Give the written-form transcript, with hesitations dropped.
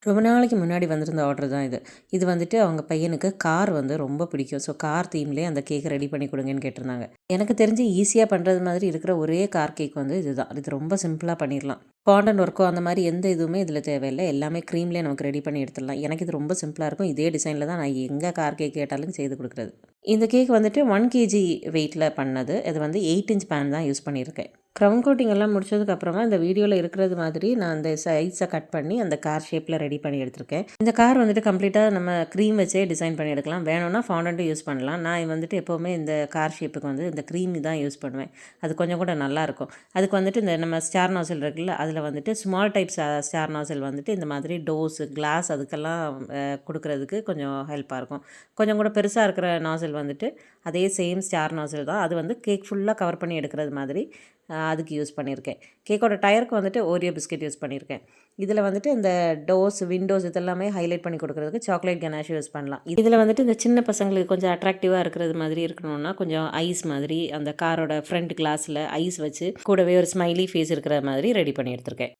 ரொம்ப நாளைக்கு முன்னாடி வந்திருந்த ஆர்டர் தான் இது. இது வந்துட்டு அவங்க பையனுக்கு கார் வந்து ரொம்ப பிடிக்கும். ஸோ கார் தீம்லேயே அந்த கேக் ரெடி பண்ணி கொடுங்கன்னு கேட்டிருந்தாங்க. எனக்கு தெரிஞ்சு ஈஸியாக பண்ணுறது மாதிரி இருக்கிற ஒரே கார் கேக் வந்து இதுதான். இது ரொம்ப சிம்பிளாக பண்ணிடலாம். ஃபாண்டன்ட் ஒர்க்கோ அந்த மாதிரி எந்த இதுவுமே இதில் தேவையில்லை. எல்லாமே க்ரீம்லேயே நமக்கு ரெடி பண்ணி எடுத்துடலாம். எனக்கு இது ரொம்ப சிம்பிளாக இருக்கும். இதே டிசைனில் தான் நான் எங்கே கார் கேக் கேட்டாலும் செய்து கொடுக்குறது. இந்த கேக் வந்துட்டு 1 கேஜி வெயிட்டில் பண்ணது. இது வந்து 8 இன்ச் பேன் தான் யூஸ் பண்ணியிருக்கேன். க்ரவுன் கோட்டிங் எல்லாம் முடிச்சதுக்கப்புறமா இந்த வீடியோவில் இருக்கிறது மாதிரி நான் அந்த சைஸை கட் பண்ணி அந்த கார் ஷேப்பில் ரெடி பண்ணி எடுத்திருக்கேன். இந்த கார் வந்துட்டு கம்ப்ளீட்டாக நம்ம க்ரீம் வச்சே டிசைன் பண்ணி எடுக்கலாம். வேணும்னா ஃபாண்டன்ட்டும் யூஸ் பண்ணலாம். நான் வந்துட்டு எப்போவுமே இந்த கார் ஷேப்புக்கு வந்து இந்த க்ரீம் தான் யூஸ் பண்ணுவேன். அது கொஞ்சம் கூட நல்லாயிருக்கும். அதுக்கு வந்துட்டு இந்த நம்ம ஸ்டார் நாசில் இருக்குல்ல, அதில் வந்துட்டு ஸ்மால் டைப் ஸ்டார் நாசில் வந்துட்டு இந்த மாதிரி டோஸு கிளாஸ் அதுக்கெல்லாம் கொடுக்குறதுக்கு கொஞ்சம் ஹெல்ப்பாக இருக்கும். கொஞ்சம் கூட பெருசாக இருக்கிற நாசில் வந்துட்டு அதே சேம் ஸ்டார் நாசில் தான். அது வந்து கேக் ஃபுல்லாக கவர் பண்ணி எடுக்கிறது மாதிரி அதுக்கு யூஸ் பண்ணியிருக்கேன். கேக்கோட டயருக்கு வந்துட்டு ஓரியோ பிஸ்கெட் யூஸ் பண்ணியிருக்கேன். இதில் வந்துட்டு இந்த டோஸ் விண்டோஸ் இதெல்லாமே ஹைலைட் பண்ணி கொடுக்குறதுக்கு சாக்லேட் கனாஷ் யூஸ் பண்ணலாம். இதில் வந்துட்டு இந்த சின்ன பசங்களுக்கு கொஞ்சம் அட்ராக்டிவாக இருக்கிறது மாதிரி இருக்கணும்னா கொஞ்சம் ஐஸ் மாதிரி அந்த காரோட ஃப்ரண்ட் கிளாஸில் ஐஸ் வச்சு கூடவே ஒரு ஸ்மைலி ஃபேஸ் இருக்கிற மாதிரி ரெடி பண்ணி எடுத்திருக்கேன்.